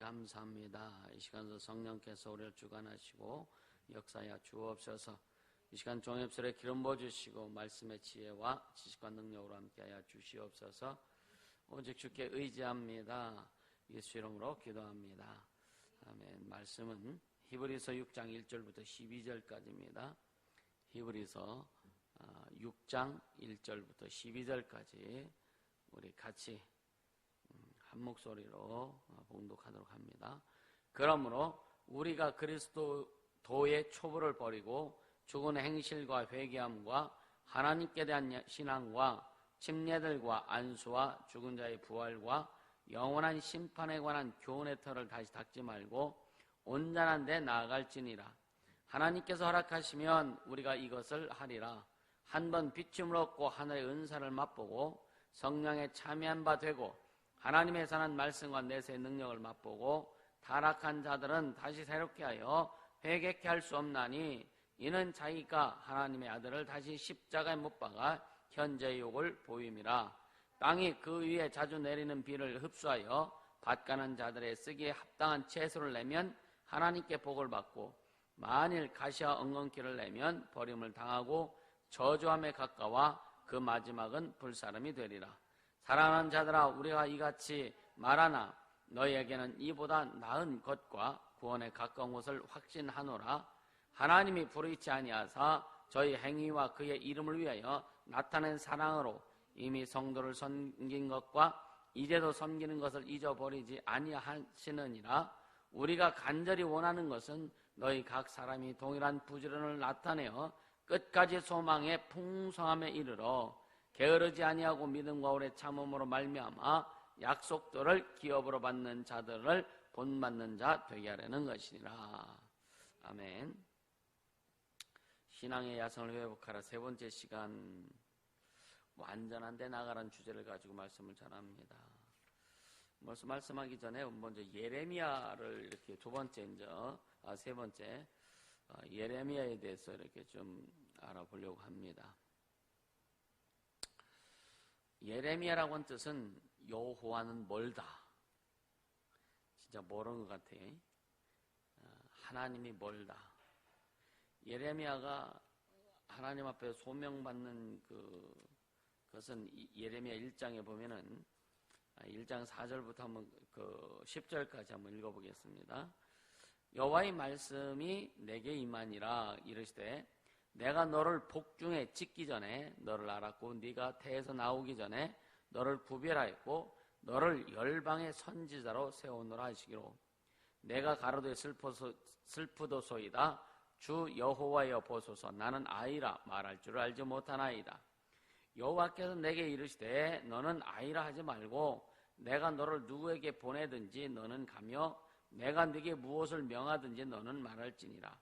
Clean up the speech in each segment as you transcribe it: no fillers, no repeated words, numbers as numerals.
감사합니다. 이 시간도 성령께서 우리를 주관하시고 역사하여 주옵소서. 이 시간 종합설에 기름 부어주시고 말씀의 지혜와 지식과 능력으로 함께하여 주시옵소서. 오직 주께 의지합니다. 예수 이름으로 기도합니다. 아멘. 말씀은 히브리서 6장 1절부터 12절까지입니다. 히브리서 6장 1절부터 12절까지 우리 같이 한 목소리로 봉독하도록 합니다. 그러므로 우리가 그리스도의 초부를 버리고 죽은 행실과 회개함과 하나님께 대한 신앙과 침례들과 안수와 죽은 자의 부활과 영원한 심판에 관한 교훈의 털을 다시 닦지 말고 온전한 데 나아갈지니라. 하나님께서 허락하시면 우리가 이것을 하리라. 한번 비춤을 얻고 하늘의 은사를 맛보고 성령에 참여한 바 되고 하나님의 선한 말씀과 내세의 능력을 맛보고 타락한 자들은 다시 새롭게 하여 회개케 할 수 없나니 이는 자기가 하나님의 아들을 다시 십자가에 못 박아 현재의 욕을 보임이라. 땅이 그 위에 자주 내리는 비를 흡수하여 밭가는 자들의 쓰기에 합당한 채소를 내면 하나님께 복을 받고 만일 가시와 엉겅퀴를 내면 버림을 당하고 저주함에 가까워 그 마지막은 불사름이 되리라. 사랑하는 자들아, 우리가 이같이 말하나 너희에게는 이보다 나은 것과 구원에 가까운 것을 확신하노라. 하나님이 불의치 아니하사 저희 행위와 그의 이름을 위하여 나타낸 사랑으로 이미 성도를 섬긴 것과 이제도 섬기는 것을 잊어버리지 아니하시느니라. 우리가 간절히 원하는 것은 너희 각 사람이 동일한 부지런을 나타내어 끝까지 소망의 풍성함에 이르러 게으르지 아니하고 믿음과 오래 참음으로 말미암아 약속들을 기업으로 받는 자들을 본받는 자 되게 하려는 것이니라. 아멘. 신앙의 야성을 회복하라. 세 번째 시간, 완전한 데 나가라는 주제를 가지고 말씀을 전합니다. 말씀하기 전에 먼저 예레미야를 이렇게 세 번째 예레미야에 대해서 이렇게 좀 알아보려고 합니다. 예레미야라고 하는 뜻은 여호와는 멀다. 진짜 멀은 것 같아. 하나님이 멀다. 예레미야가 하나님 앞에 소명받는 그것은 예레미야 1장에 보면은 1장 4절부터 한번 10절까지 한번 읽어보겠습니다. 여호와의 말씀이 내게 임하니라. 이르시되 내가 너를 복중에 짓기 전에 너를 알았고 네가 태에서 나오기 전에 너를 구별하였고 너를 열방의 선지자로 세우노라 하시기로. 내가 가로되 슬프도소이다. 주 여호와여 보소서. 나는 아이라 말할 줄을 알지 못하나이다. 여호와께서 내게 이르시되 너는 아이라 하지 말고 내가 너를 누구에게 보내든지 너는 가며 내가 네게 무엇을 명하든지 너는 말할지니라.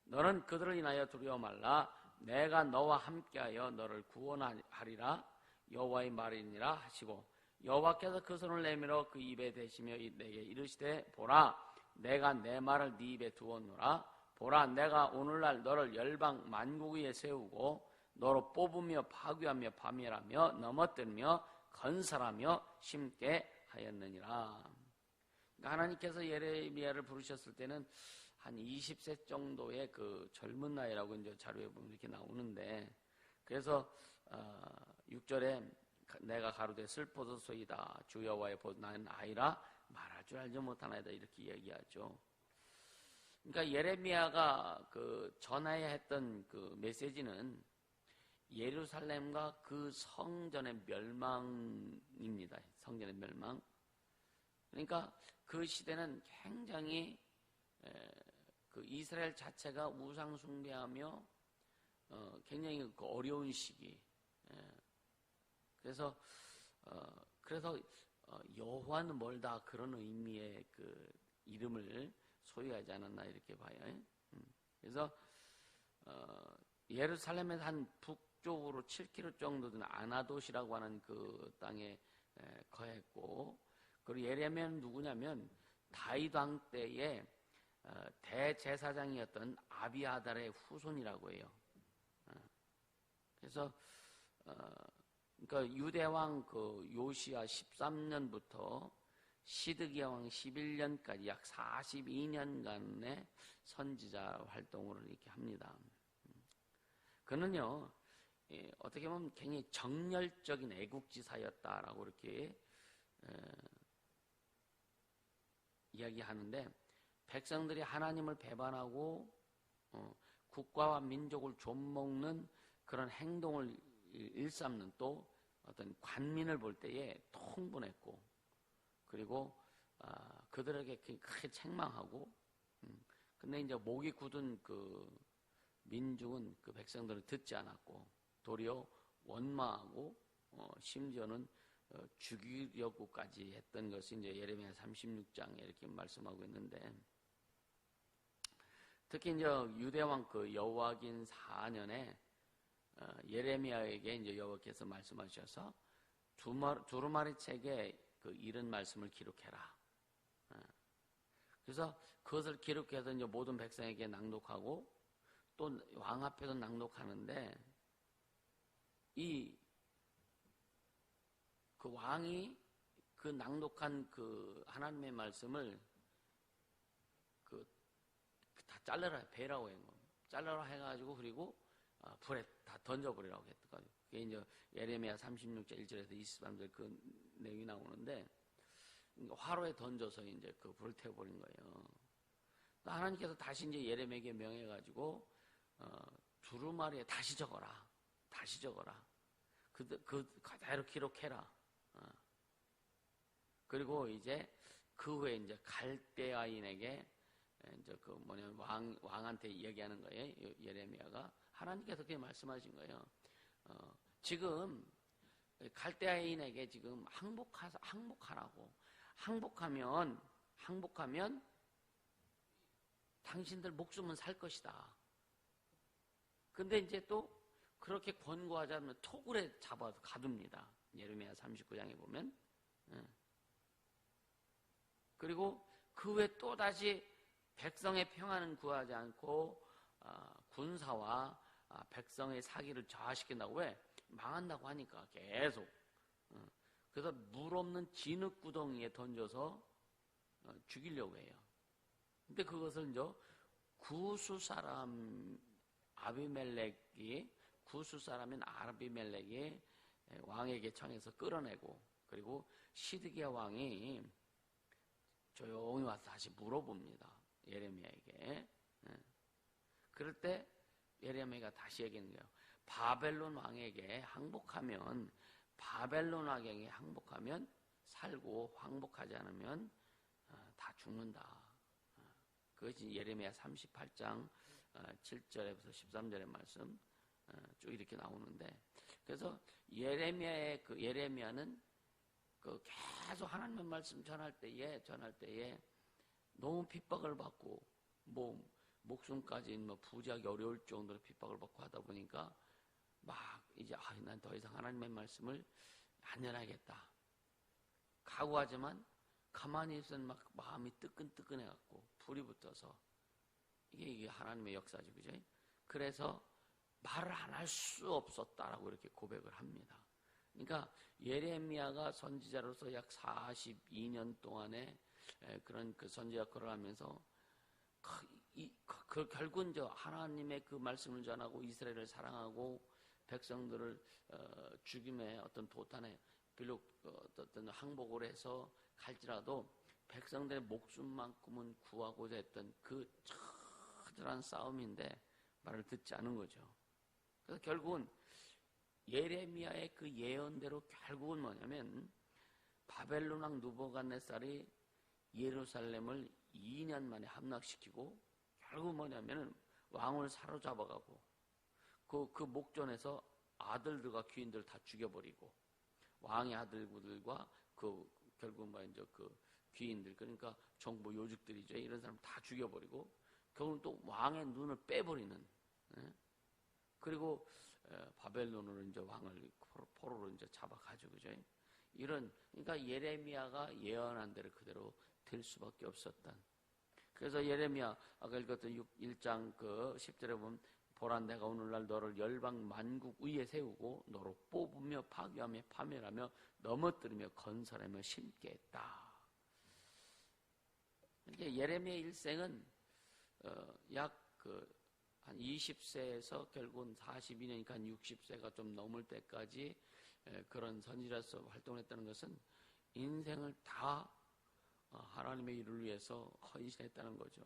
너는 그들을 인하여 두려워 말라. 내가 너와 함께하여 너를 구원하리라. 여호와의 말이니라 하시고 여호와께서 그 손을 내밀어 그 입에 대시며 내게 이르시되 보라, 내가 내 말을 네 입에 두었노라. 보라, 내가 오늘날 너를 열방 만국 위에 세우고 너로 뽑으며 파괴하며 파멸하며 넘어뜨리며 건설하며 심게 하였느니라. 하나님께서 예레미야를 부르셨을 때는 한 20세 정도의 그 젊은 나이라고 이제 자료에 보면 이렇게 나오는데, 그래서 6절에 내가 가로되 슬퍼도소이다. 주 여호와의 보소서. 나는 아이라 말할 줄 알지 못하나이다. 이렇게 얘기하죠. 그러니까 예레미야가 전하야 했던 그 메시지는 예루살렘과 그 성전의 멸망입니다. 성전의 멸망. 그러니까 그 시대는 굉장히 그 이스라엘 자체가 우상 숭배하며 굉장히 어려운 시기. 그래서 여호와는 멀다, 그런 의미의 그 이름을 소유하지 않았나 이렇게 봐요. 그래서 예루살렘에서 한 북쪽으로 7km 정도 되는 아나돗이라고 하는 그 땅에 거했고, 그리고 예레미야는 누구냐면 다윗 왕 때의 대제사장이었던 아비아달의 후손이라고 해요. 그래서 그러니까 유대 왕 요시야 13년부터 시드기야 왕 11년까지 약 42년간의 선지자 활동을 이렇게 합니다. 그는요, 어떻게 보면 굉장히 정열적인 애국지사였다라고 이렇게 이야기하는데, 백성들이 하나님을 배반하고 국가와 민족을 좀먹는 그런 행동을 일삼는 또 어떤 관민을 볼 때에 통분했고, 그리고 그들에게 크게 책망하고, 근데 이제 목이 굳은 그 민중은 그 백성들을 듣지 않았고 도리어 원망하고 심지어는 죽이려고까지 했던 것이 이제 예레미야 36장에 이렇게 말씀하고 있는데, 특히 이제 유대왕 그 여호와긴 4년에 예레미야에게 이제 여호와께서 말씀하셔서 두루마리 책에 그 이런 말씀을 기록해라. 그래서 그것을 기록해서 이제 모든 백성에게 낭독하고 또 왕 앞에서 낭독하는데, 그 왕이 그 낭독한 그 하나님의 말씀을 다 잘라라, 베라고 한 겁니다. 잘라라 해가지고 그리고 불에 다 던져버리라고 했거든요. 그게 이제 예레미야 36장 1절에서 23절 그 내용이 나오는데, 화로에 던져서 이제 그 불을 태워버린 거예요. 하나님께서 다시 이제 예레미야에게 명해가지고 두루마리에 다시 적어라, 다시 적어라. 그대로 기록해라. 그리고 이제 그 후에 이제 갈대아인에게 이제 그 왕한테 얘기하는 거예요. 예레미야가 하나님께서 그렇게 말씀하신 거예요. 지금 갈대아인에게 지금 항복하라고. 항복하면 당신들 목숨은 살 것이다. 근데 이제 또 그렇게 권고하자면 토굴에 잡아서 가둡니다. 예레미야 39장에 보면. 그리고 그 후에 또 다시 백성의 평안은 구하지 않고 군사와 백성의 사기를 저하시킨다고. 왜? 망한다고 하니까 계속. 그래서 물 없는 진흙 구덩이에 던져서 죽이려고 해요. 근데 그것을 이제 구수 사람 아비멜렉이, 구수 사람인 아비멜렉이 왕에게 청해서 끌어내고, 그리고 시드기야 왕이 조용히 와서 다시 물어봅니다. 예레미야에게. 그럴 때 예레미야가 다시 얘기하는 거예요. 바벨론 왕에게 항복하면, 바벨론 왕에게 항복하면 살고, 항복하지 않으면 다 죽는다. 그것이 예레미야 38장 7절에서 13절의 말씀 쭉 이렇게 나오는데, 그래서 예레미야는 그 계속 하나님의 말씀 전할 때에 너무 핍박을 받고, 목숨까지 부지하기 어려울 정도로 핍박을 받고 하다 보니까 막 이제 난 더 이상 하나님의 말씀을 안 전하겠다 각오하지만, 가만히 있으면 막 마음이 뜨끈뜨끈해갖고 불이 붙어서, 이게 하나님의 역사죠, 그죠? 그래서 말을 안 할 수 없었다라고 이렇게 고백을 합니다. 그러니까 예레미야가 선지자로서 약 42년 동안의 그런 그 선지 역할을 하면서 결국은 하나님의 그 말씀을 전하고 이스라엘을 사랑하고 백성들을 죽임의 어떤 도탄에 비록 어떤 항복을 해서 갈지라도 백성들의 목숨만큼은 구하고자 했던 그 처절한 싸움인데 말을 듣지 않은 거죠. 그래서 결국은 예레미야의 그 예언대로 결국은 뭐냐면, 바벨론 왕 느부갓네살이 예루살렘을 2년 만에 함락시키고, 결국 뭐냐면 왕을 사로잡아가고 그 목전에서 아들들과 귀인들을 다 죽여버리고, 왕의 아들들과 결국 이제 그 귀인들, 그러니까 정부 요직들이죠, 이런 사람 다 죽여버리고, 결국 또 왕의 눈을 빼버리는. 그리고 바벨론으로 이제 왕을 포로로 이제 잡아가죠, 그죠? 그러니까 예레미야가 예언한 대로 그대로 될 수밖에 없었던. 그래서 예레미야 아까 읽었던 1장 그 10절에 보면, 보라, 내가 오늘날 너를 열방 만국 위에 세우고 너로 뽑으며 파괴하며 파멸하며 넘어뜨리며 건설하며 심게 했다. 이게 예레미야 일생은 약 한 20세에서 결국은 42년이니까 한 60세가 좀 넘을 때까지 그런 선지자로서 활동을 했다는 것은 인생을 다 하나님의 일을 위해서 헌신했다는 거죠.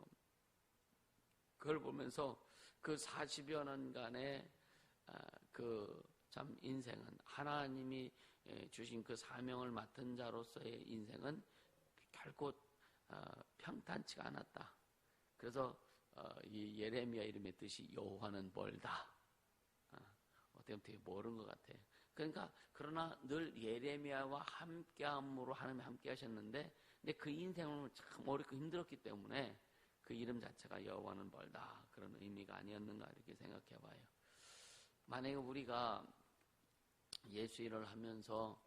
그걸 보면서 그 40여 년간의 그 참 인생은 하나님이 주신 그 사명을 맡은 자로서의 인생은 결코 평탄치가 않았다. 그래서 이 예레미야 이름의 뜻이 여호와는 멀다. 어떻게 보면 되게 멀은 것 같아. 그러니까 그러나 늘 예레미야와 함께함으로 하나님이 함께 하셨는데, 근데 그 인생은 참 어렵고 힘들었기 때문에 그 이름 자체가 여호와는 멀다, 그런 의미가 아니었는가 이렇게 생각해 봐요. 만약에 우리가 예수 일을 하면서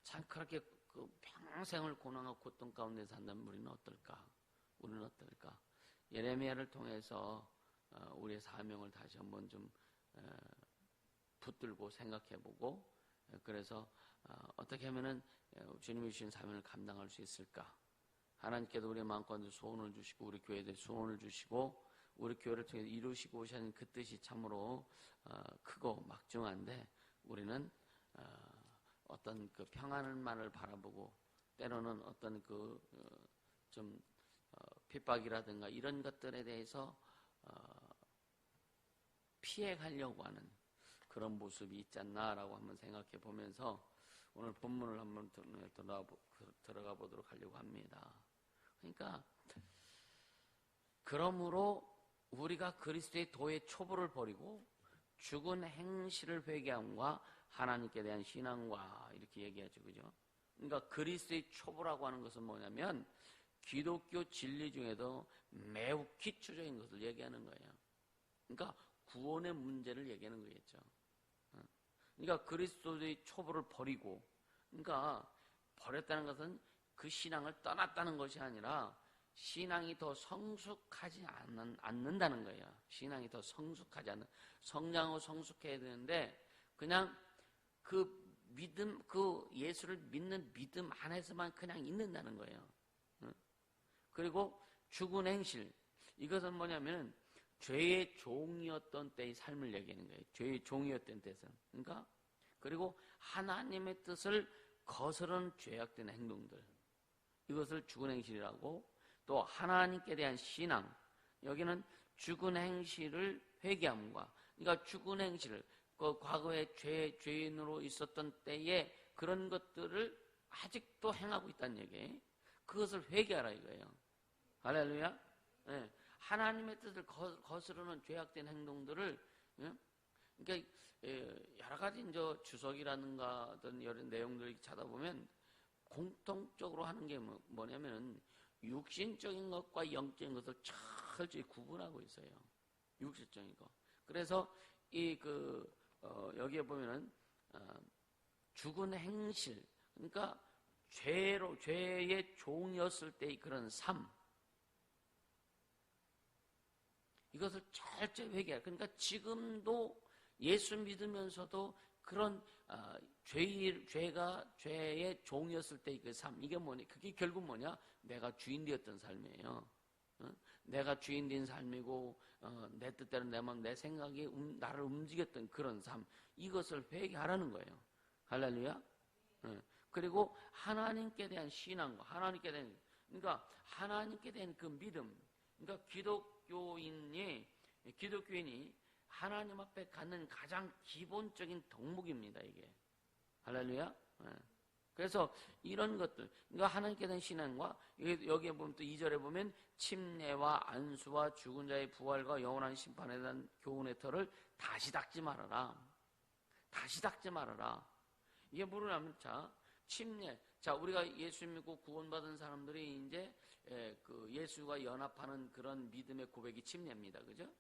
참 그렇게 그 평생을 고난과 고통 가운데 산다면 우리는 어떨까? 예레미야를 통해서 우리의 사명을 다시 한번 좀 붙들고 생각해보고, 그래서 어떻게 하면은 주님이 주신 사명을 감당할 수 있을까? 하나님께도 우리의 마음가운데 소원을 주시고 우리 교회에 소원을 주시고 우리 교회를 통해 이루시고 오신 그 뜻이 참으로 크고 막중한데, 우리는 어떤 그 평안만을 바라보고 때로는 어떤 그 좀 핍박이라든가 이런 것들에 대해서 피해가려고 하는 그런 모습이 있지 않나라고 한번 생각해 보면서 오늘 본문을 한번 들어가 보도록 하려고 합니다. 그러니까 그러므로 우리가 그리스도의 도의 초보를 버리고 죽은 행실을 회개함과 하나님께 대한 신앙과 이렇게 얘기하죠, 그죠? 그러니까 그리스도의 초보라고 하는 것은 뭐냐면 기독교 진리 중에도 매우 기초적인 것을 얘기하는 거예요. 그러니까 구원의 문제를 얘기하는 거겠죠. 그러니까 그리스도의 초보를 버리고, 그러니까 버렸다는 것은 그 신앙을 떠났다는 것이 아니라 신앙이 더 성숙하지 않는다는 거예요. 신앙이 더 성숙하지 않는, 성장하고 성숙해야 되는데 그냥 그 믿음, 그 예수를 믿는 믿음 안에서만 그냥 있는다는 거예요. 그리고 죽은 행실, 이것은 뭐냐면 죄의 종이었던 때의 삶을 얘기하는 거예요. 죄의 종이었던 때에서. 그러니까 그리고 하나님의 뜻을 거스르는 죄악된 행동들, 이것을 죽은 행실이라고, 또 하나님께 대한 신앙, 여기는 죽은 행실을 회개함과, 그러니까 죽은 행실을 그 과거에 죄인으로 있었던 때에 그런 것들을 아직도 행하고 있다는 얘기예요. 그것을 회개하라 이거예요. 할렐루야. 네. 하나님의 뜻을 거스르는 죄악된 행동들을, 그러니까 여러 가지 이제 주석이라든가 어떤 여러 내용들을 찾아보면 공통적으로 하는 게 뭐냐면 육신적인 것과 영적인 것을 철저히 구분하고 있어요. 육신적인 거. 그래서 여기에 보면은 죽은 행실, 그러니까 죄의 종이었을 때의 그런 삶, 이것을 철저히 회개해야. 그러니까 지금도 예수 믿으면서도 그런 죄의 종이었을 때의 그 삶, 이게 뭐냐? 그게 결국 뭐냐? 내가 주인 되었던 삶이에요. 내가 주인 된 삶이고 내 뜻대로 내 마음, 내 생각이 나를 움직였던 그런 삶, 이것을 회개하라는 거예요. 할렐루야. 그리고 하나님께 대한 신앙과 하나님께 대한, 그러니까 하나님께 대한 그 믿음, 그러니까 기독교인이 하나님 앞에 갖는 가장 기본적인 덕목입니다, 이게. 할렐루야. 그래서 이런 것들, 그러니까 하나님께 대한 신앙과, 여기에 보면 또 2절에 보면 침례와 안수와 죽은 자의 부활과 영원한 심판에 대한 교훈의 털을 다시 닦지 말아라. 다시 닦지 말아라. 이게 뭐냐면, 침례. 우리가 예수 믿고 구원받은 사람들이 이제 그 예수와 연합하는 그런 믿음의 고백이 침례입니다. 그죠?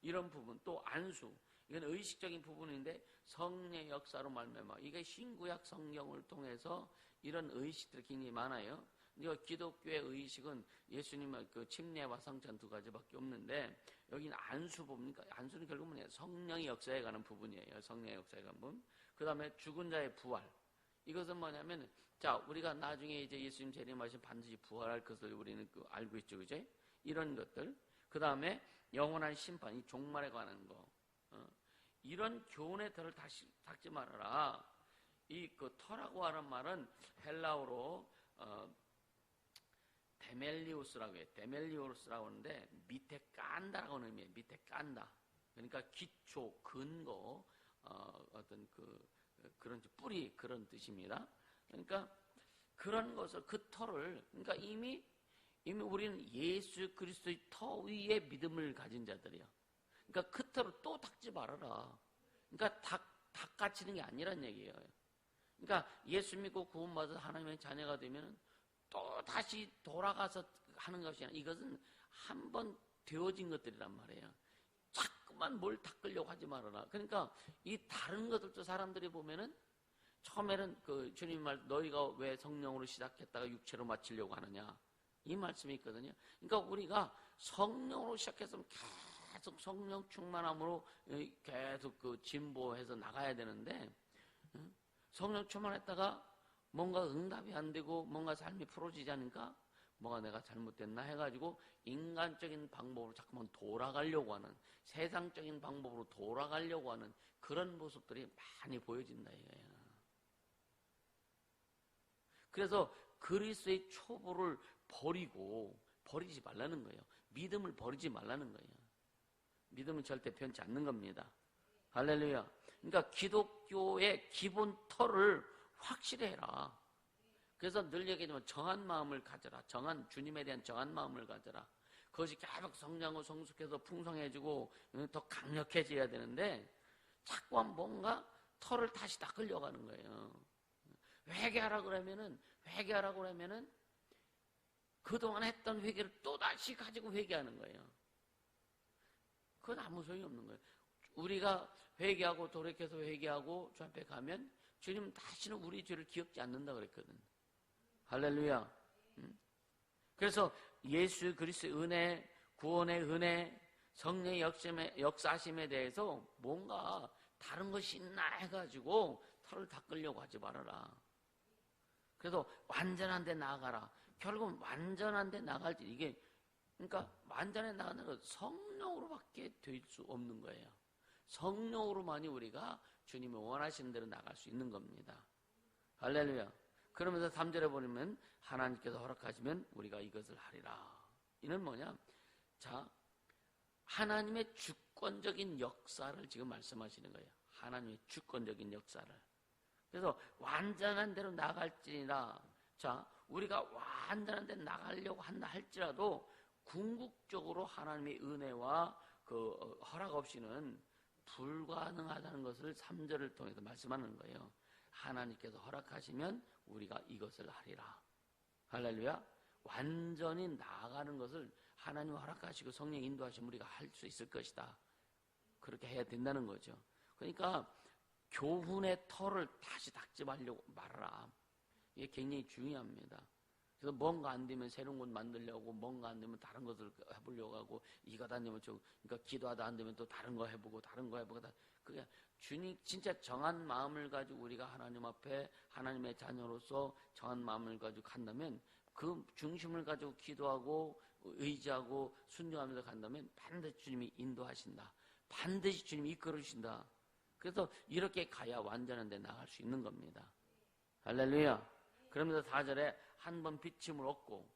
이런 부분. 또 안수. 이건 의식적인 부분인데 성령의 역사로 말미암아. 이게 신구약 성경을 통해서 이런 의식들이 굉장히 많아요. 기독교의 의식은 예수님의 그 침례와 성찬 두 가지밖에 없는데, 여기는 안수 봅니까? 안수는 결국 뭐냐? 성령의 역사에 가는 부분이에요. 성령의 역사에 가는 부분. 그 다음에 죽은 자의 부활. 이것은 뭐냐면, 자, 우리가 나중에 이제 예수님 재림하시면 반드시 부활할 것을 우리는 알고 있죠, 그죠? 이런 것들. 그 다음에 영원한 심판, 이 종말에 관한 거. 이런 교훈의 털을 닦지 말아라. 이 터라고 하는 말은 헬라어로 데멜리우스라고 해요. 데멜리우스라고 하는데 밑에 깐다라고 하는 의미예요. 밑에 깐다. 그러니까 기초, 근거, 어떤 그런 뿌리 그런 뜻입니다. 그러니까 그런 것을 그 터를 그러니까 이미 우리는 예수 그리스도의 터 위에 믿음을 가진 자들이야. 그러니까 그 터를 또 닦지 말아라. 그러니까 닦아치는 게 아니란 얘기예요. 그러니까 예수 믿고 구원받아서 하나님의 자녀가 되면 또 다시 돌아가서 하는 것이 아니라 이것은 한 번 되어진 것들이란 말이에요. 자꾸만 뭘 닦으려고 하지 말아라. 그러니까 이 다른 것들도 사람들이 보면은 처음에는 주님 말 너희가 왜 성령으로 시작했다가 육체로 마치려고 하느냐 이 말씀이 있거든요. 그러니까 우리가 성령으로 시작했으면 계속 성령 충만함으로 계속 진보해서 나가야 되는데 성령 충만했다가 뭔가 응답이 안 되고 뭔가 삶이 풀어지지 않으니까 뭐가 내가 잘못됐나 해가지고 인간적인 방법으로 자꾸만 돌아가려고 하는 세상적인 방법으로 돌아가려고 하는 그런 모습들이 많이 보여진다 이거예요. 그래서 그리스도의 초보를 버리지 말라는 거예요. 믿음을 버리지 말라는 거예요. 믿음은 절대 변치 않는 겁니다. 할렐루야. 그러니까 기독교의 기본 터를 확실히 해라. 그래서 늘 얘기하지만 정한 마음을 가져라. 주님에 대한 정한 마음을 가져라. 그것이 계속 성장하고 성숙해서 풍성해지고 더 강력해져야 되는데 자꾸 뭔가 털을 다시 닦으려고 하는 거예요. 회개하라고 그러면은 그동안 했던 회개를 또다시 가지고 회개하는 거예요. 그건 아무 소용이 없는 거예요. 우리가 회개하고 돌이켜서 회개하고 주 앞에 가면 주님은 다시는 우리 죄를 기억지 않는다 그랬거든. 할렐루야. 그래서 예수 그리스도의 은혜, 구원의 은혜, 성령의 역사하심에 대해서 뭔가 다른 것이 있나 해가지고 털을 닦으려고 하지 말아라. 그래서 완전한 데 나아가라. 결국은 완전한 데 나갈 때 이게 그러니까 완전히 나가는 건 성령으로밖에 될 수 없는 거예요. 성령으로만이 우리가 주님이 원하시는 대로 나갈 수 있는 겁니다. 할렐루야. 그러면서 3절에 보면 하나님께서 허락하시면 우리가 이것을 하리라. 이는 뭐냐? 자, 하나님의 주권적인 역사를 지금 말씀하시는 거예요. 하나님의 주권적인 역사를. 그래서 완전한 대로 나갈지니라. 자, 우리가 완전한 데 나가려고 한다 할지라도 궁극적으로 하나님의 은혜와 허락 없이는 불가능하다는 것을 3절을 통해서 말씀하는 거예요. 하나님께서 허락하시면 우리가 이것을 하리라. 할렐루야. 완전히 나아가는 것을 하나님 허락하시고 성령 인도하시면 우리가 할 수 있을 것이다. 그렇게 해야 된다는 거죠. 그러니까 교훈의 털을 다시 닦지 말아라. 이게 굉장히 중요합니다. 그래서 뭔가 안 되면 새로운 것 만들려고, 뭔가 안 되면 다른 것을 해보려고 하고, 이거 안 되면 그러니까 기도하다 안 되면 또 다른 거 해보고, 그게 주님 진짜 정한 마음을 가지고 우리가 하나님 앞에 하나님의 자녀로서 정한 마음을 가지고 간다면 그 중심을 가지고 기도하고 의지하고 순종하면서 간다면 반드시 주님이 인도하신다. 반드시 주님이 이끌으신다. 그래서 이렇게 가야 완전한 데 나갈 수 있는 겁니다. 할렐루야. 그러면서 4절에 한 번 비침을 얻고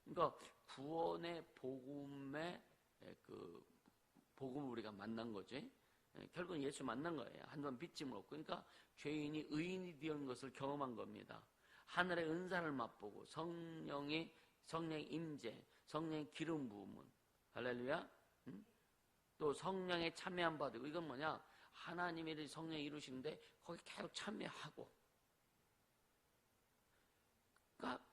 그러니까 구원의 복음의 복음을 우리가 만난 거죠. 결국은 예수 만난 거예요. 한 번 빚짐을 얻고 그러니까 죄인이 의인이 되는 것을 경험한 겁니다. 하늘의 은사를 맛보고 성령의 임재, 성령의 기름 부음은 할렐루야. 또 성령의 참여한 바 되고 이건 뭐냐? 하나님의 성령이 이루시는데 거기 계속 참여하고 그러니까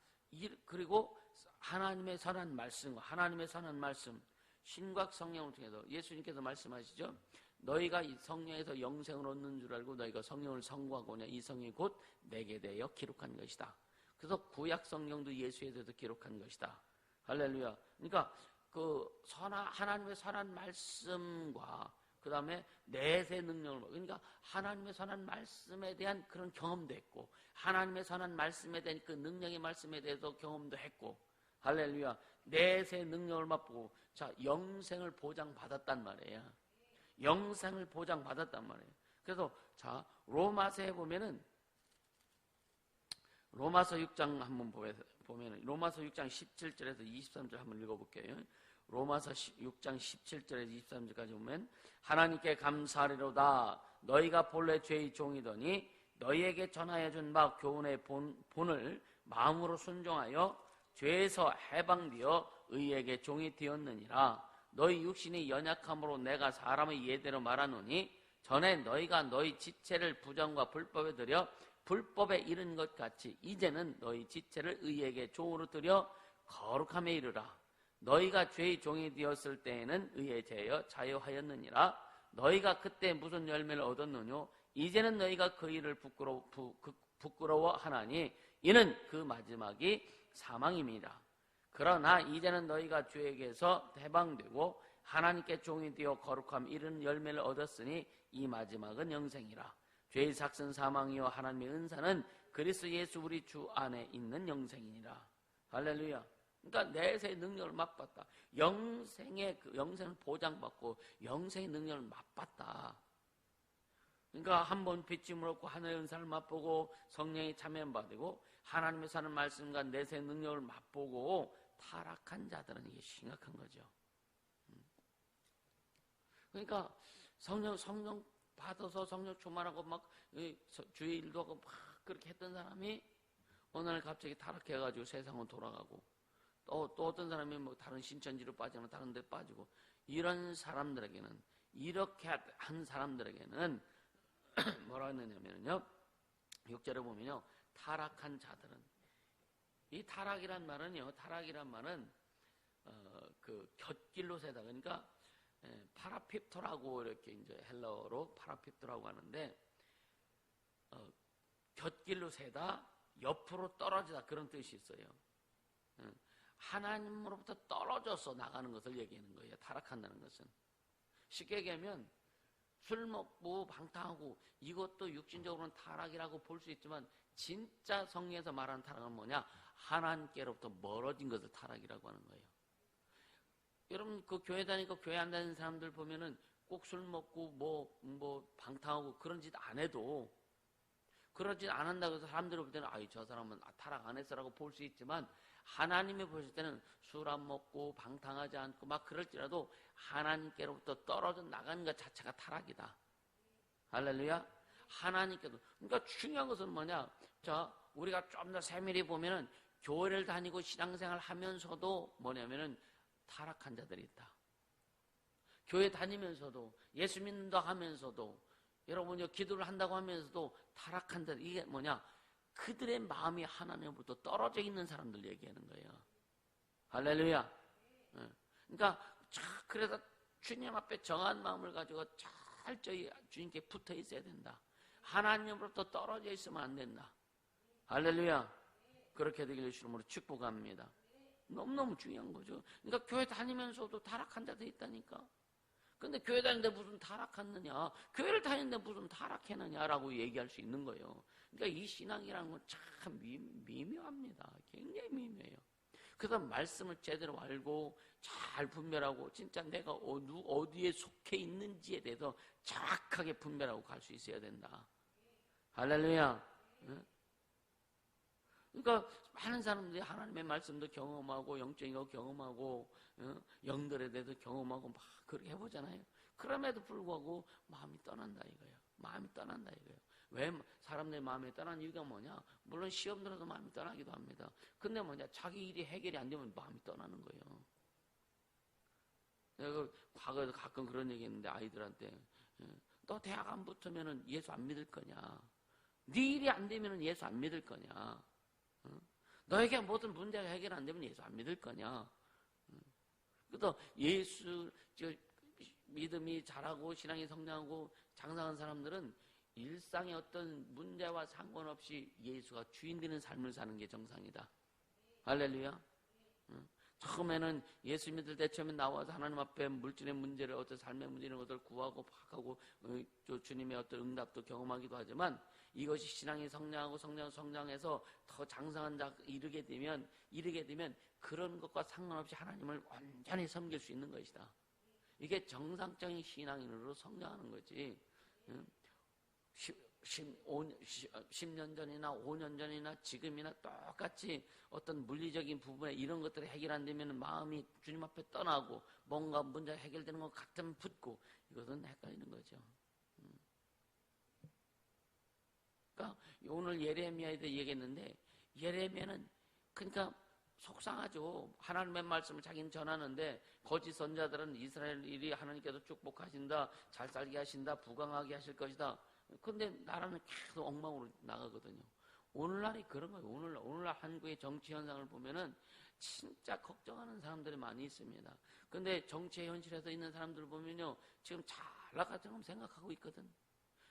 그리고 하나님의 선한 말씀 신각 성령을 통해서 예수님께서 말씀하시죠. 너희가 이 성령에서 영생을 얻는 줄 알고 너희가 성령을 선고하고냐 이 성령이 곧 내게 대하여 기록한 것이다. 그래서 구약 성령도 예수에 대해서 기록한 것이다. 할렐루야. 그러니까 하나님의 선한 말씀과 그 다음에 내세 능력을 받고, 그러니까 하나님의 선한 말씀에 대한 그런 경험도 했고, 하나님의 선한 말씀에 대한 그 능력의 말씀에 대해서 경험도 했고, 할렐루야. 내세 능력을 맛보고, 자, 영생을 보장받았단 말이에요. 영생을 보장받았단 말이에요. 그래서 자, 로마서에 보면은, 로마서 6장 한번 보면은, 로마서 6장 17절에서 23절 한번 읽어볼게요. 로마서 6장 17절에서 23절까지 보면, 하나님께 감사하리로다. 너희가 본래 죄의 종이더니 너희에게 전하여 준 바 교훈의 본을 마음으로 순종하여 죄에서 해방되어 의에게 종이 되었느니라. 너희 육신이 연약함으로 내가 사람의 예대로 말하노니, 전에 너희가 너희 지체를 부정과 불법에 들여 불법에 이른 것 같이 이제는 너희 지체를 의에게 종으로 들여 거룩함에 이르라. 너희가 죄의 종이 되었을 때에는 의에 제하여 자유하였느니라. 너희가 그때 무슨 열매를 얻었느뇨? 이제는 너희가 그 일을 부끄러워하나니 이는 그 마지막이 사망입니다. 그러나 이제는 너희가 죄에게서 해방되고 하나님께 종이 되어 거룩함 이른 열매를 얻었으니 이 마지막은 영생이라. 죄의 삭은 사망이요 하나님의 은사는 그리스도 예수 우리 주 안에 있는 영생이니라. 할렐루야. 그러니까 내세의 능력을 맛봤다. 영생을 보장받고 영생의 능력을 맛봤다. 그러니까 한번 빚짐을 얻고 하늘의 은사를 맛보고 성령이 참여를 받고 하나님의 사는 말씀과 내세의 능력을 맛보고 타락한 자들은 이게 심각한 거죠. 그러니까 성령 받아서 성령 충만하고 막 주의 일도 하고 막 그렇게 했던 사람이 어느 날 갑자기 타락해가지고 세상으로 돌아가고 또 어떤 사람이 뭐 다른 신천지로 빠지거나 다른 데 빠지고 이런 사람들에게는 이렇게 한 사람들에게는 뭐라 했느냐면요 6절에 보면요 타락한 자들은 이 타락이란 말은 그 곁길로 세다 그러니까 파라핍토라고 이렇게 이제 헬라어로 파라핍토라고 하는데 곁길로 세다 옆으로 떨어지다 그런 뜻이 있어요. 하나님으로부터 떨어져서 나가는 것을 얘기하는 거예요. 타락한다는 것은 쉽게 얘기하면 술 먹고 방탕하고 이것도 육신적으로는 타락이라고 볼 수 있지만 진짜 성경에서 말하는 타락은 뭐냐? 하나님께로부터 멀어진 것을 타락이라고 하는 거예요. 여러분 그 교회 다니고 교회 안 다니는 사람들 보면은 꼭 술 먹고 뭐 방탕하고 그런 짓 안 해도 그런 짓 안 한다고 해서 사람들이 볼 때는 아이 저 사람은 타락 안 했어라고 볼 수 있지만 하나님이 보실 때는 술 안 먹고 방탕하지 않고 막 그럴지라도 하나님께로부터 떨어져 나가는 것 자체가 타락이다. 할렐루야. 하나님께도 그러니까 중요한 것은 뭐냐? 자 우리가 좀 더 세밀히 보면은 교회를 다니고 신앙생활 하면서도 뭐냐면은 타락한 자들이 있다. 교회 다니면서도 예수 믿는다 하면서도 여러분이 기도를 한다고 하면서도 타락한 자들 이게 뭐냐? 그들의 마음이 하나님으로부터 떨어져 있는 사람들 얘기하는 거예요. 할렐루야. 그러니까 그래서 주님 앞에 정한 마음을 가지고 철저히 주님께 붙어 있어야 된다. 하나님으로부터 떨어져 있으면 안 된다. 할렐루야. 그렇게 되기를 주님으로 축복합니다. 너무너무 중요한 거죠. 그러니까 교회 다니면서도 타락한 자들이 있다니까. 근데 교회 다니는데 무슨 타락했느냐, 교회를 다니는데 무슨 타락했느냐라고 얘기할 수 있는 거예요. 그러니까 이 신앙이라는 건 참 미묘합니다. 굉장히 미묘해요. 그래서 말씀을 제대로 알고 잘 분별하고 진짜 내가 어디에 속해 있는지에 대해서 정확하게 분별하고 갈 수 있어야 된다. 할렐루야. 그러니까 많은 사람들이 하나님의 말씀도 경험하고 영적인 거 경험하고 영들에 대해서 경험하고 막 그렇게 해보잖아요. 그럼에도 불구하고 마음이 떠난다 이거예요. 마음이 떠난다 이거예요. 왜 사람들의 마음이 떠난 이유가 뭐냐? 물론 시험 들어서 마음이 떠나기도 합니다. 근데 뭐냐? 자기 일이 해결이 안 되면 마음이 떠나는 거예요. 내가 과거에도 가끔 그런 얘기 했는데 아이들한테 너 대학 안 붙으면 예수 안 믿을 거냐? 네 일이 안 되면 예수 안 믿을 거냐? 너에게 모든 문제가 해결 안 되면 예수 안 믿을 거냐? 그래서 예수 믿음이 잘하고 신앙이 성장하고 장성한 사람들은 일상의 어떤 문제와 상관없이 예수가 주인 되는 삶을 사는 게 정상이다. 할렐루야. 처음에는 예수 믿을 때 처음에 나와서 하나님 앞에 물질의 문제를, 어떤 삶의 문제 이런 것들을 구하고 파악하고 주님의 어떤 응답도 경험하기도 하지만, 이것이 신앙이 성장해서 더 장성한 자 이르게 되면 그런 것과 상관없이 하나님을 완전히 섬길 수 있는 것이다. 이게 정상적인 신앙인으로 성장하는 거지. 10년 전이나 5년 전이나 지금이나 똑같이 어떤 물리적인 부분에 이런 것들이 해결 안 되면 마음이 주님 앞에 떠나고 뭔가 문제가 해결되는 것 같으면 붙고, 이것은 헷갈리는 거죠. 그러니까 오늘 예레미야에 대해 얘기했는데, 예레미야는 그러니까 속상하죠. 하나님의 말씀을 자기는 전하는데 거짓 선자들은 이스라엘이 하나님께서 축복하신다, 잘 살게 하신다, 부강하게 하실 것이다. 근데 나라는 계속 엉망으로 나가거든요. 오늘날이 그런 거예요. 오늘날 한국의 정치 현상을 보면은 진짜 걱정하는 사람들이 많이 있습니다. 근데 정치의 현실에서 있는 사람들을 보면요, 지금 잘 나가처럼 생각하고 있거든.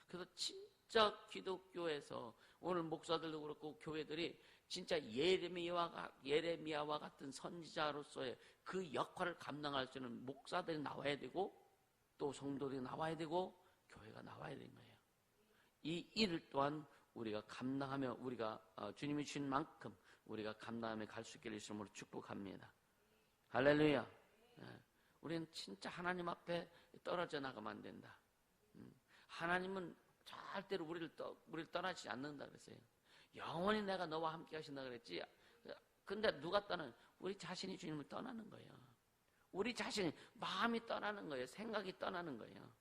그래서 진짜 기독교에서 오늘 목사들도 그렇고 교회들이 진짜 예레미야와 같은 선지자로서의 그 역할을 감당할 수 있는 목사들이 나와야 되고, 또 성도들이 나와야 되고, 교회가 나와야 되는 거예요. 이 일을 또한 우리가 감당하며, 우리가 주님이 주신 만큼 우리가 감당하며 갈 수 있기를 주님으로 축복합니다. 할렐루야. 우리는 진짜 하나님 앞에 떨어져 나가면 안 된다. 하나님은 절대로 우리를 떠나지 않는다 그랬어요. 영원히 내가 너와 함께 하신다 그랬지. 근데 누가 떠나는? 우리 자신이 주님을 떠나는 거예요. 우리 자신이, 마음이 떠나는 거예요. 생각이 떠나는 거예요.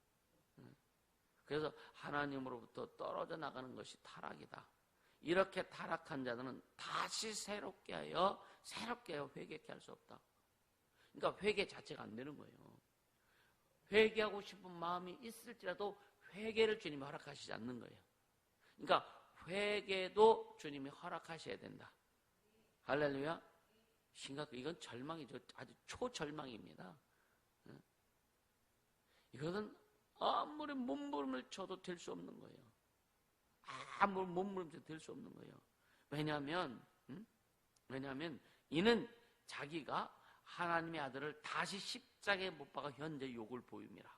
그래서 하나님으로부터 떨어져 나가는 것이 타락이다. 이렇게 타락한 자들은 다시 새롭게 하여 회개케 할 수 없다. 그러니까 회개 자체가 안 되는 거예요. 회개하고 싶은 마음이 있을지라도 회개를 주님이 허락하시지 않는 거예요. 그러니까 회개도 주님이 허락하셔야 된다. 할렐루야. 이건 절망이죠. 아주 초절망입니다. 이것은 아무리 몸부림을 쳐도 될 수 없는 거예요. 아무리 몸부림을 쳐도 될 수 없는 거예요. 왜냐하면 이는 자기가 하나님의 아들을 다시 십자가에 못 박아 현재 욕을 보임이라.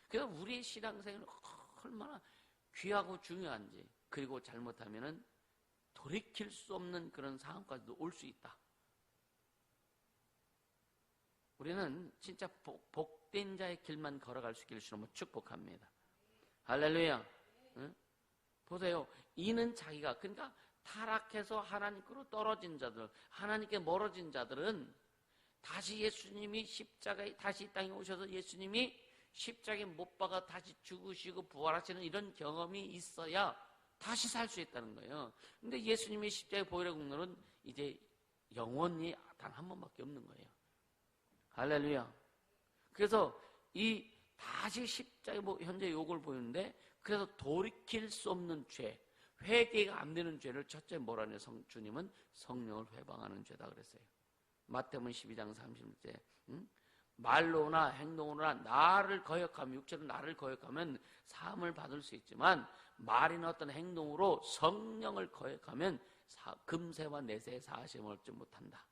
그래서 우리의 신앙생활은 얼마나 귀하고 중요한지, 그리고 잘못하면은 돌이킬 수 없는 그런 상황까지도 올 수 있다. 우리는 진짜 복된 자의 길만 걸어갈 수 있기를 주님으로 축복합니다. 할렐루야. 응? 보세요. 이는 자기가, 그러니까 타락해서 하나님께로 떨어진 자들, 하나님께 멀어진 자들은 다시 예수님이 십자가에, 다시 이 땅에 오셔서 예수님이 십자가에 못 박아 다시 죽으시고 부활하시는 이런 경험이 있어야 다시 살 수 있다는 거예요. 근데 예수님이 십자가에 보혈의 국로는 이제 영원히 단 한 번밖에 없는 거예요. 할렐루야. 그래서 이 다시 십자가에 현재 욕을 보이는데, 그래서 돌이킬 수 없는 죄, 회개가 안 되는 죄를 첫째 뭐라 하냐, 주님은 성령을 회방하는 죄다 그랬어요. 마태복음 12장 30절. 말로나 행동으로나 나를 거역하면, 육체로 나를 거역하면 사함을 받을 수 있지만, 말이나 어떤 행동으로 성령을 거역하면 금세와 내세에 사하심을 얻지 못한다.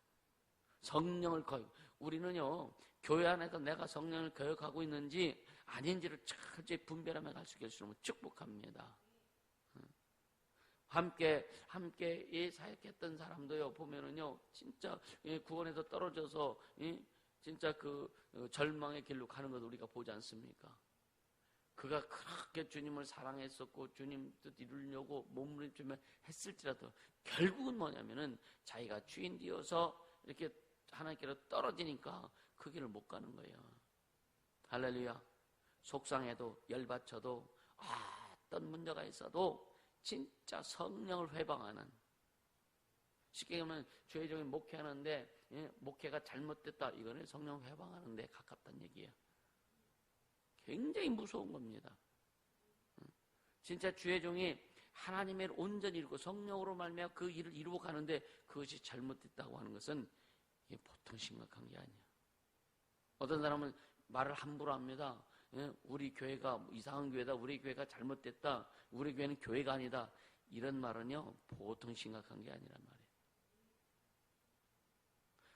성령을 거역. 우리는요, 교회 안에서 내가 성령을 거역하고 있는지 아닌지를 철저히 분별하며 갈 수 있기를 축복합니다. 함께 사역했던 사람도요, 보면은요, 진짜 구원에서 떨어져서 진짜 그 절망의 길로 가는 것을 우리가 보지 않습니까? 그가 그렇게 주님을 사랑했었고 주님 뜻 이루려고 몸부림치며 했을지라도 결국은 뭐냐면은 자기가 주인 되어서 이렇게 하나님께로 떨어지니까 그 길을 못 가는 거예요. 할렐루야. 속상해도 열받쳐도 어떤 문제가 있어도 진짜 성령을 회방하는, 쉽게 얘기하면 주의종이 목회하는데 목회가 잘못됐다, 이거는 성령 회방하는 데 가깝다는 얘기예요. 굉장히 무서운 겁니다. 진짜 주의 종이 하나님의 일을 온전히 이루고 성령으로 말미암아 그 일을 이루어 가는데 그것이 잘못됐다고 하는 것은 이게 보통 심각한 게 아니야. 어떤 사람은 말을 함부로 합니다. 우리 교회가 이상한 교회다, 우리 교회가 잘못됐다, 우리 교회는 교회가 아니다, 이런 말은요 보통 심각한 게 아니란 말이에요.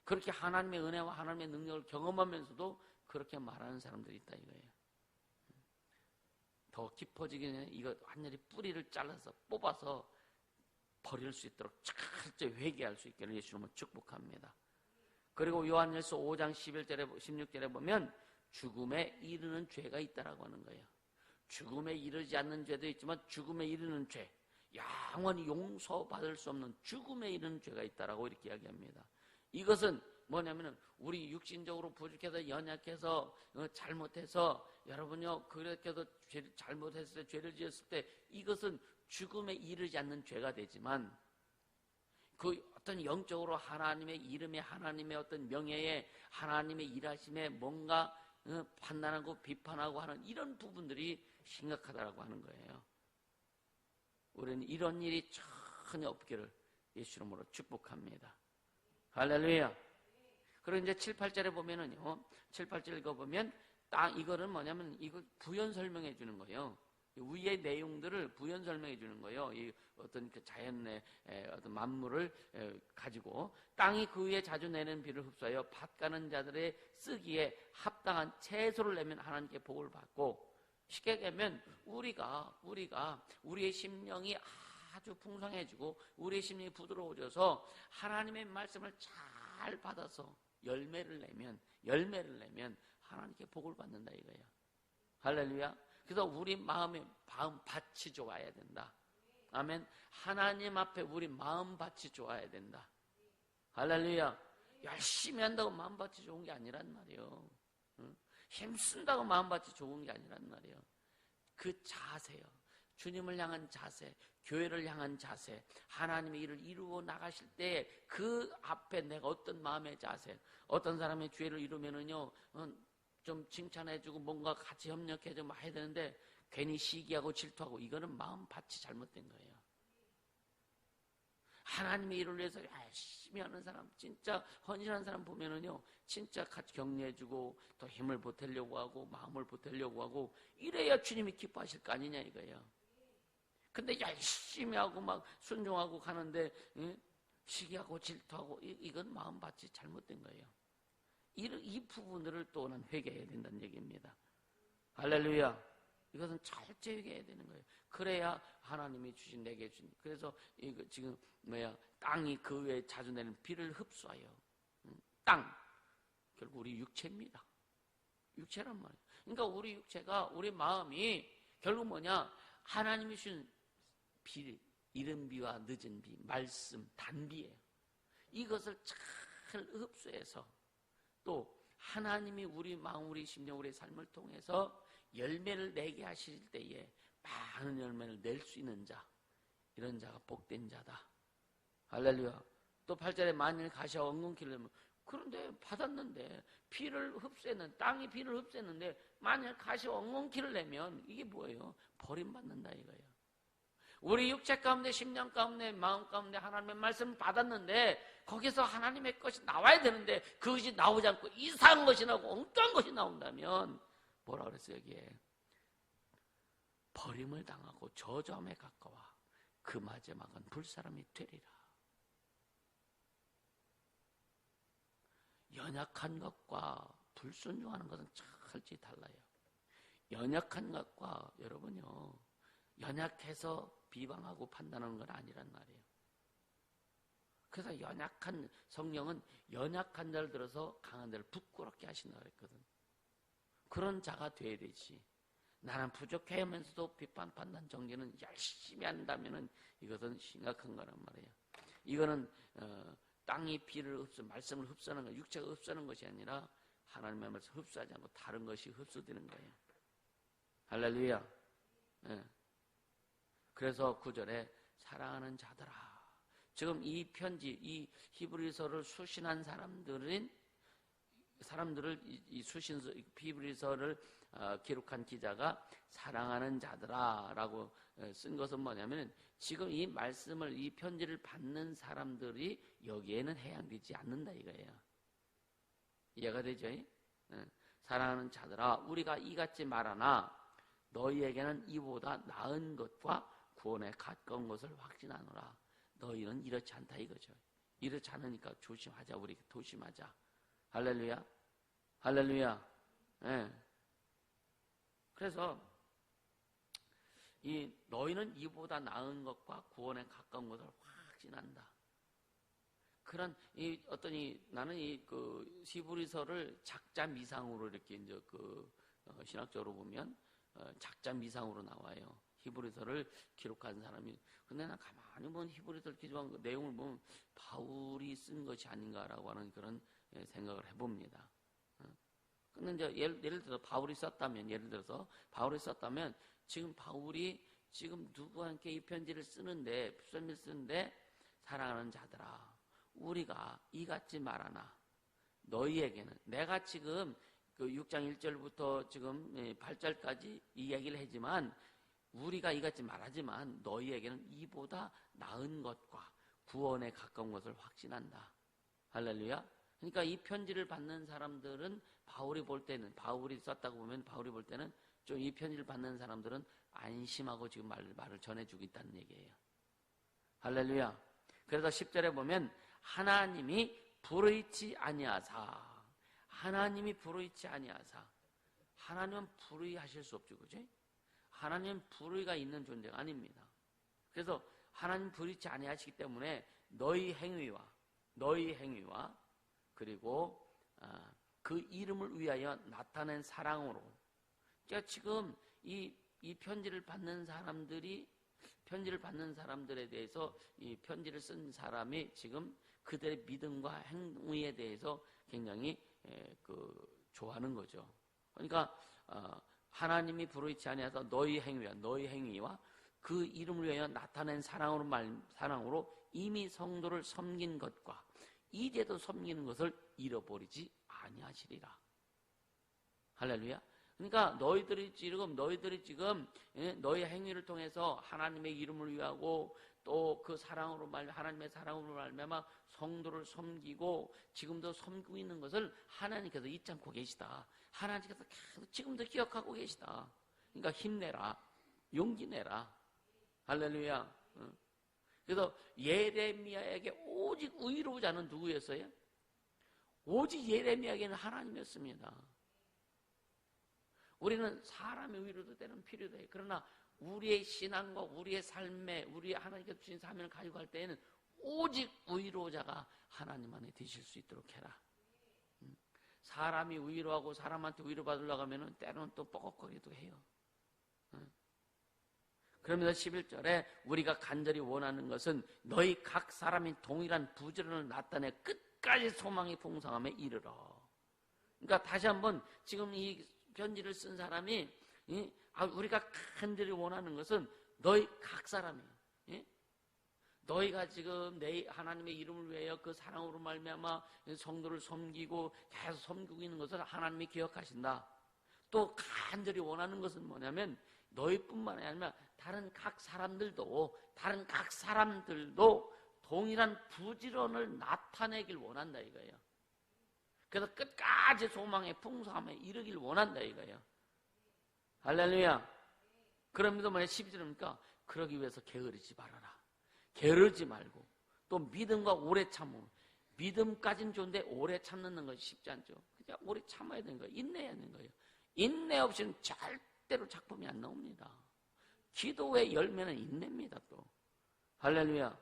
그렇게 하나님의 은혜와 하나님의 능력을 경험하면서도 그렇게 말하는 사람들이 있다 이거예요. 더 깊어지기 전에 이거 완전히 뿌리를 잘라서 뽑아서 버릴 수 있도록 철저히 회개할 수 있기를 예수님은 축복합니다. 그리고 요한일서 5장 11절에 16절에 보면 죽음에 이르는 죄가 있다라고 하는 거예요. 죽음에 이르지 않는 죄도 있지만 죽음에 이르는 죄, 영원히 용서받을 수 없는 죽음에 이르는 죄가 있다라고 이렇게 이야기합니다. 이것은 뭐냐면은 우리 육신적으로 부족해서 연약해서 잘못해서 여러분요 그렇게도 잘못했을 때 죄를 지었을 때 이것은 죽음에 이르지 않는 죄가 되지만 그 어떤 영적으로 하나님의 이름에 하나님의 어떤 명예에 하나님의 일하심에 뭔가 판단하고 비판하고 하는 이런 부분들이 심각하다라고 하는 거예요. 우리는 이런 일이 전혀 없기를 예수 이름으로 축복합니다. 할렐루야. 그리고 이제 7, 8절에 보면은요, 7, 8절 읽어보면 이거는 뭐냐면 이거 부연 설명해 주는 거예요. 위의 내용들을 부연 설명해 주는 거예요. 이 어떤 그 자연의 어떤 만물을 가지고 땅이 그 위에 자주 내는 비를 흡수하여 밭 가는 자들의 쓰기에 합당한 채소를 내면 하나님께 복을 받고, 쉽게 얘기하면 우리가 우리의 심령이 아주 풍성해지고 우리의 심령이 부드러워져서 하나님의 말씀을 잘 받아서 열매를 내면 하나님께 복을 받는다 이거예요. 할렐루야. 그래서 우리 마음 밭이 좋아야 된다. 아멘. 하나님 앞에 우리 마음 밭이 좋아야 된다. 할렐루야. 열심히 한다고 마음 밭이 좋은 게 아니란 말이에요. 힘쓴다고 마음 밭이 좋은 게 아니란 말이에요. 그 자세요. 주님을 향한 자세, 교회를 향한 자세, 하나님의 일을 이루어 나가실 때 그 앞에 내가 어떤 마음의 자세, 어떤 사람의 죄를 이루면은요, 좀 칭찬해주고 뭔가 같이 협력해서 해야 되는데 괜히 시기하고 질투하고 이거는 마음 밭이 잘못된 거예요. 하나님의 일을 위해서 열심히 하는 사람, 진짜 헌신하는 사람 보면은요, 진짜 같이 격려해주고 더 힘을 보태려고 하고 마음을 보태려고 하고 이래야 주님이 기뻐하실 거 아니냐 이거예요. 근데 열심히 하고 막 순종하고 가는데 시기하고 질투하고 이건 마음 밭이 잘못된 거예요. 이 부분들을 또 난 회개해야 된다는 얘기입니다. 할렐루야. 이것은 철저히 회개해야 되는 거예요. 그래야 하나님이 주신 내게 주신. 그래서 이거 지금 땅이 그 외에 자주 내는 비를 흡수하여 땅 결국 우리 육체입니다. 육체란 말이에요. 그러니까 우리 육체가 우리 마음이 결국 뭐냐? 하나님이 주신 비, 이른 비와 늦은 비, 말씀, 단비예요. 이것을 잘 흡수해서 또 하나님이 우리 마음, 우리 심령, 우리 삶을 통해서 열매를 내게 하실 때에 많은 열매를 낼 수 있는 자, 이런 자가 복된 자다. 할렐루야. 또 8절에 만일 가시와 엉겅퀴를 내면, 그런데 받았는데 피를 흡수했는 땅이 피를 흡수했는데 만일 가시와 엉겅퀴를 내면 이게 뭐예요? 버림받는다 이거예요. 우리 육체 가운데 심령 가운데 마음 가운데 하나님의 말씀을 받았는데 거기서 하나님의 것이 나와야 되는데 그것이 나오지 않고 이상한 것이 나오고 엉뚱한 것이 나온다면 뭐라 그랬어요 여기에? 버림을 당하고 저주함에 가까워 그 마지막은 불사람이 되리라. 연약한 것과 불순종하는 것은 철저히 달라요. 연약한 것과 여러분요, 연약해서 비방하고 판단하는 건 아니란 말이에요. 그래서 연약한 성령은 연약한 자를 들어서 강한 자를 부끄럽게 하신다고 그랬거든. 그런 자가 돼야 되지. 나는 부족해 하면서도 비판, 판단, 정죄는 열심히 한다면은 이것은 심각한 거란 말이에요. 이거는 땅이 비를 말씀을 흡수하는 거, 육체가 흡수하는 것이 아니라 하나님의 말씀을 흡수하지 않고 다른 것이 흡수되는 거예요. 할렐루야. 네. 그래서 9절에 사랑하는 자들아. 지금 이 편지, 이 히브리서를 수신한 사람들을 이 수신서, 히브리서를 기록한 기자가 사랑하는 자들아라고 쓴 것은 뭐냐면 지금 이 말씀을 이 편지를 받는 사람들이 여기에는 해당되지 않는다 이거예요. 이해가 되죠? 사랑하는 자들아, 우리가 이같이 말하나 너희에게는 이보다 나은 것과 구원에 가까운 것을 확신하노라. 너희는 이렇지 않다 이거죠. 이렇지 않으니까 조심하자. 우리 조심하자. 할렐루야. 할렐루야. 예. 그래서 너희는 이보다 나은 것과 구원에 가까운 것을 확신한다. 그런 나는 히브리서를 작자 미상으로 이렇게 이제 신학적으로 보면 작자 미상으로 나와요. 히브리서를 기록한 사람이. 근데 난 가만히 보면 히브리서를 기록한 그 내용을 보면 바울이 쓴 것이 아닌가라고 하는 그런 생각을 해봅니다. 근데 이제 예를 들어서 바울이 썼다면 지금 바울이 지금 누구한테 이 편지를 쓰는데 사랑하는 자들아, 우리가 이같지 말아나. 너희에게는 내가 지금 그 6장 1절부터 지금 8절까지 이 얘기를 하지만 우리가 이같이 말하지만 너희에게는 이보다 나은 것과 구원에 가까운 것을 확신한다. 할렐루야. 그러니까 이 편지를 받는 사람들은 바울이 썼다고 보면 바울이 볼 때는 좀 이 편지를 받는 사람들은 안심하고 지금 말을 전해주고 있다는 얘기예요. 할렐루야. 그래서 10절에 보면 하나님이 불의치 아니하사. 하나님은 불의하실 수 없죠. 그죠? 하나님은 불의가 있는 존재가 아닙니다. 그래서 하나님 불의치 아니하시기 때문에 너희 행위와 그리고 그 이름을 위하여 나타낸 사랑으로. 그러니까 지금 이 편지를 받는 사람들에 대해서 이 편지를 쓴 사람이 지금 그들의 믿음과 행위에 대해서 굉장히 좋아하는 거죠. 그러니까 하나님이 불의치 아니하사 너희 행위와 그 이름을 위하여 나타낸 사랑으로 이미 성도를 섬긴 것과 이제도 섬기는 것을 잃어버리지 아니하시리라. 할렐루야. 그러니까 너희들이 지금 너희 행위를 통해서 하나님의 이름을 위하고 또 그 하나님의 사랑으로 말미암아 성도를 섬기고 지금도 섬기고 있는 것을 하나님께서 잊지 않고 계시다. 하나님께서 계속 지금도 기억하고 계시다. 그러니까 힘내라. 용기 내라. 할렐루야. 그래서 예레미야에게 오직 의로운 자는 누구였어요? 오직 예레미야에게는 하나님이었습니다. 우리는 사람의 의로도 때는 필요도 해요. 그러나 우리의 신앙과 우리의 삶에 우리 하나님께서 주신 사명을 가지고 갈 때에는 오직 의로자가 하나님 안에 되실 수 있도록 해라. 사람이 위로하고 사람한테 위로받으려고 하면 때로는 또 뻐걱거리도 해요. 그러면서 11절에 우리가 간절히 원하는 것은 너희 각 사람이 동일한 부지런을 나타내 끝까지 소망의 풍성함에 이르러. 그러니까 다시 한번 지금 이 편지를 쓴 사람이 우리가 간절히 원하는 것은 너희 각 사람이에요. 너희가 지금 내 하나님의 이름을 위하여 그 사랑으로 말미암아 성도를 섬기고 계속 섬기고 있는 것을 하나님이 기억하신다. 또 간절히 원하는 것은 뭐냐면 너희뿐만 아니라 다른 각 사람들도 동일한 부지런을 나타내길 원한다 이거예요. 그래서 끝까지 소망의 풍성함에 이르길 원한다 이거예요. 할렐루야. 그러면서 뭐냐 12절입니까? 그러기 위해서 게으르지 말아라. 게으르지 말고 또 믿음과 오래 참음. 믿음까지는 좋은데 오래 참는 것이 쉽지 않죠. 그냥 오래 참아야 되는 거예요. 인내해야 되는 거예요. 인내 없이는 절대로 작품이 안 나옵니다. 기도의 열매는 인내입니다 또. 할렐루야.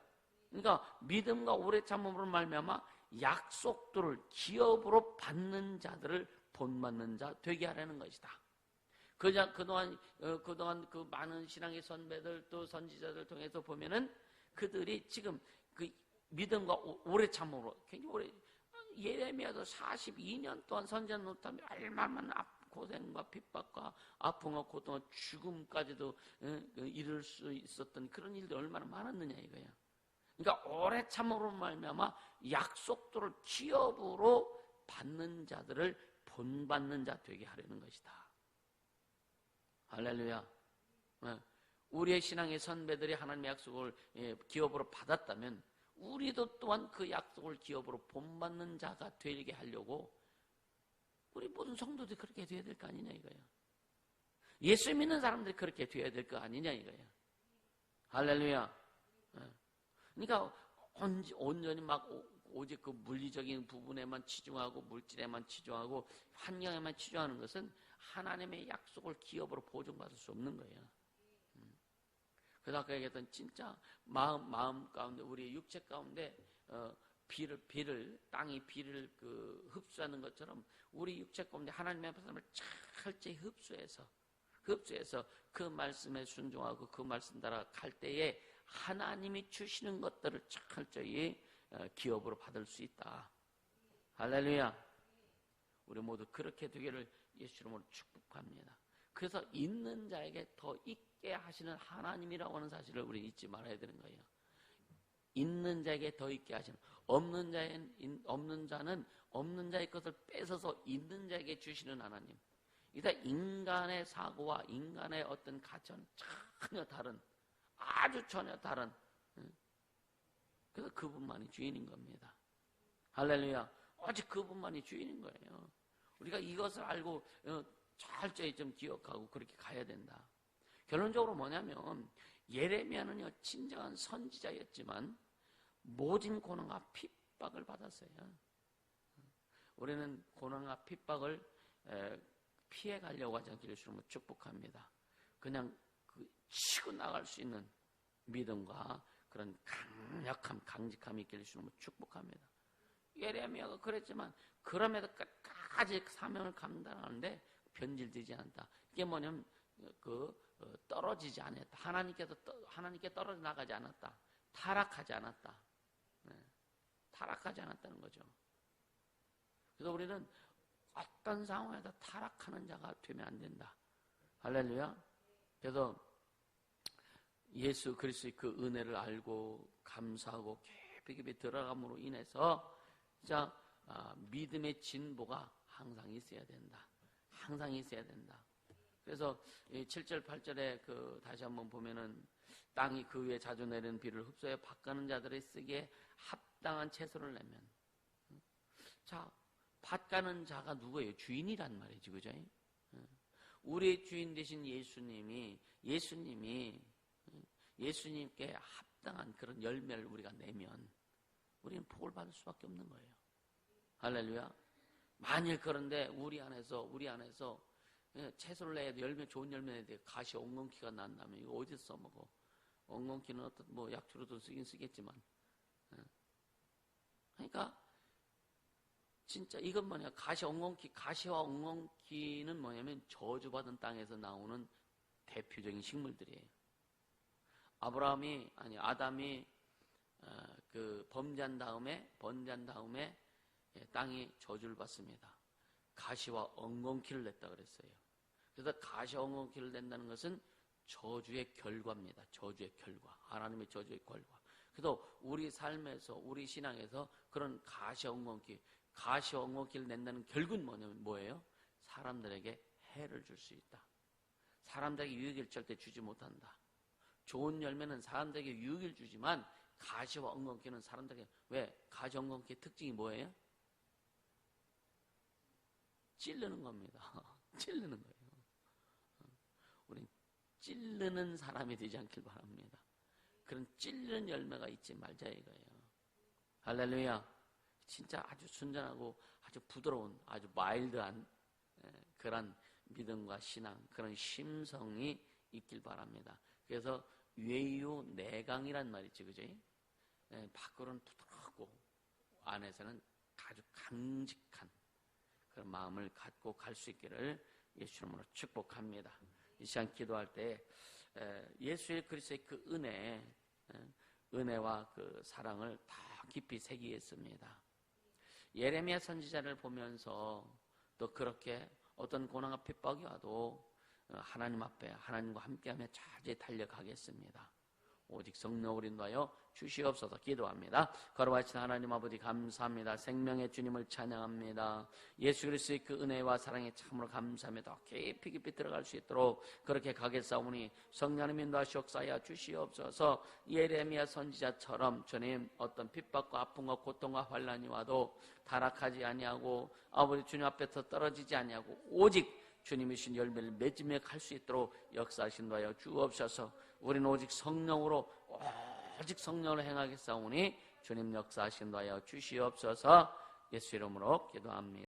그러니까 믿음과 오래 참음으로 말미암아 약속들을 기업으로 받는 자들을 본받는 자 되게 하려는 것이다. 그동안 그 많은 신앙의 선배들 또 선지자들 통해서 보면은 그들이 지금 그 믿음과 오래 참음으로 굉장히 오래 예레미야도 42년 동안 선지자 노릇하며 얼마나 고생과 핍박과 아픔과 고통과 죽음까지도 이룰 수 있었던 그런 일들이 얼마나 많았느냐 이거야. 그러니까 오래 참음으로 말미암아 약속들을 기업으로 받는 자들을 본받는 자 되게 하려는 것이다. 할렐루야. 우리의 신앙의 선배들이 하나님의 약속을 기업으로 받았다면 우리도 또한 그 약속을 기업으로 본받는 자가 되게 하려고 우리 모든 성도들이 그렇게 돼야 될 거 아니냐 이거예요. 예수 믿는 사람들이 그렇게 돼야 될 거 아니냐 이거예요. 할렐루야. 그러니까 온전히 막 오직 그 물리적인 부분에만 치중하고 물질에만 치중하고 환경에만 치중하는 것은 하나님의 약속을 기업으로 보증받을 수 없는 거예요. 그래서 아까 얘기했던 진짜 마음 가운데 우리의 육체 가운데 땅이 비를 흡수하는 것처럼 우리 육체 가운데 하나님의 말씀을 철저히 흡수해서 그 말씀에 순종하고 그 말씀 따라 갈 때에 하나님이 주시는 것들을 철저히 기업으로 받을 수 있다. 할렐루야. 우리 모두 그렇게 되기를 예수 이름으로 축복합니다. 그래서 있는 자에게 더 있게 하시는 하나님이라고 하는 사실을 우리 잊지 말아야 되는 거예요. 있는 자에게 더 있게 하시는, 없는 자는 없는 자의 것을 뺏어서 있는 자에게 주시는 하나님. 이다 인간의 사고와 인간의 어떤 가치는 전혀 다른, 아주 전혀 다른, 그래서 그분만이 주인인 겁니다. 할렐루야. 오직 그분만이 주인인 거예요. 우리가 이것을 알고 철저히 좀 기억하고 그렇게 가야 된다. 결론적으로 뭐냐면 예레미야는요 진정한 선지자였지만 모진 고난과 핍박을 받았어요. 우리는 고난과 핍박을 피해 가려고 하지 않기를 주님으로 축복합니다. 그냥 치고 나갈 수 있는 믿음과 그런 강직함이 있기를 주님으로 축복합니다. 예레미야가 그랬지만 그럼에도 끝까지 사명을 감당하는데 변질되지 않다. 이게 뭐냐면 떨어지지 않았다. 하나님께 떨어져 나가지 않았다. 타락하지 않았다. 타락하지 않았다는 거죠. 그래서 우리는 어떤 상황에서 타락하는 자가 되면 안 된다. 할렐루야. 그래서 예수 그리스도의 그 은혜를 알고 감사하고 깊이 들어감으로 인해서 진짜 믿음의 진보가 항상 있어야 된다. 항상 있어야 된다. 그래서 7절 8절에 다시 한번 보면은 땅이 그 위에 자주 내리는 비를 흡수해 밭가는 자들의 쓰기에 합당한 채소를 내면, 자, 밭가는 자가 누구예요? 주인이란 말이지, 그죠? 우리의 주인 되신 예수님께 합당한 그런 열매를 우리가 내면 우리는 복을 받을 수밖에 없는 거예요. 할렐루야. 만일 그런데 우리 안에서 채소를 내야 돼, 좋은 열매 내야 돼, 가시 엉겅퀴가 난다면 이거 어디서 써먹어? 엉겅퀴는 어떤 약초로도 쓰긴 쓰겠지만, 그러니까 진짜 이건 뭐냐? 가시와 엉겅퀴는 뭐냐면 저주받은 땅에서 나오는 대표적인 식물들이에요. 아담이 범죄한 다음에 땅이 저주를 받습니다. 가시와 엉겅퀴를 냈다 그랬어요. 그래서 가시와 엉겅퀴를 낸다는 것은 저주의 결과입니다. 저주의 결과. 하나님의 저주의 결과. 그래서 우리 삶에서, 우리 신앙에서 그런 가시와 엉겅퀴를 낸다는 결국은 뭐예요? 사람들에게 해를 줄 수 있다. 사람들에게 유익을 절대 주지 못한다. 좋은 열매는 사람들에게 유익을 주지만 가시와 엉겅퀴는 사람들에게, 왜? 가시 엉겅퀴의 특징이 뭐예요? 찌르는 겁니다. 찌르는 거예요. 우린 찌르는 사람이 되지 않길 바랍니다. 그런 찌르는 열매가 있지 말자 이거예요. 할렐루야. 진짜 아주 순전하고 아주 부드러운, 아주 마일드한 그런 믿음과 신앙, 그런 심성이 있길 바랍니다. 그래서 외유 내강이란 말이 있지, 그죠? 밖으로는 부드럽고 안에서는 아주 강직한 그런 마음을 갖고 갈 수 있기를 예수 이름으로 축복합니다. 이 시간 기도할 때 예수의 그리스도의 그 은혜와 그 사랑을 더 깊이 새기겠습니다. 예레미야 선지자를 보면서 또 그렇게 어떤 고난과 핍박이 와도 하나님 앞에 하나님과 함께하며 차제 달려가겠습니다. 오직 성령을 인도하여 주시옵소서. 기도합니다. 거룩하신 하나님 아버지 감사합니다. 생명의 주님을 찬양합니다. 예수 그리스도의 그 은혜와 사랑에 참으로 감사하며 더 깊이 들어갈 수 있도록 그렇게 가겠사오니 성령님 인도하시옵소서 주시옵소서. 예레미야 선지자처럼 주님 어떤 핍박과 아픔과 고통과 환난이 와도 타락하지 아니하고 아버지 주님 앞에서 떨어지지 아니하고 오직 주님이신 열매를 맺으며 갈 수 있도록 역사하신다여 주옵소서. 우리는 오직 성령으로 행하겠사오니 주님 역사하신다 하여 주시옵소서. 예수 이름으로 기도합니다.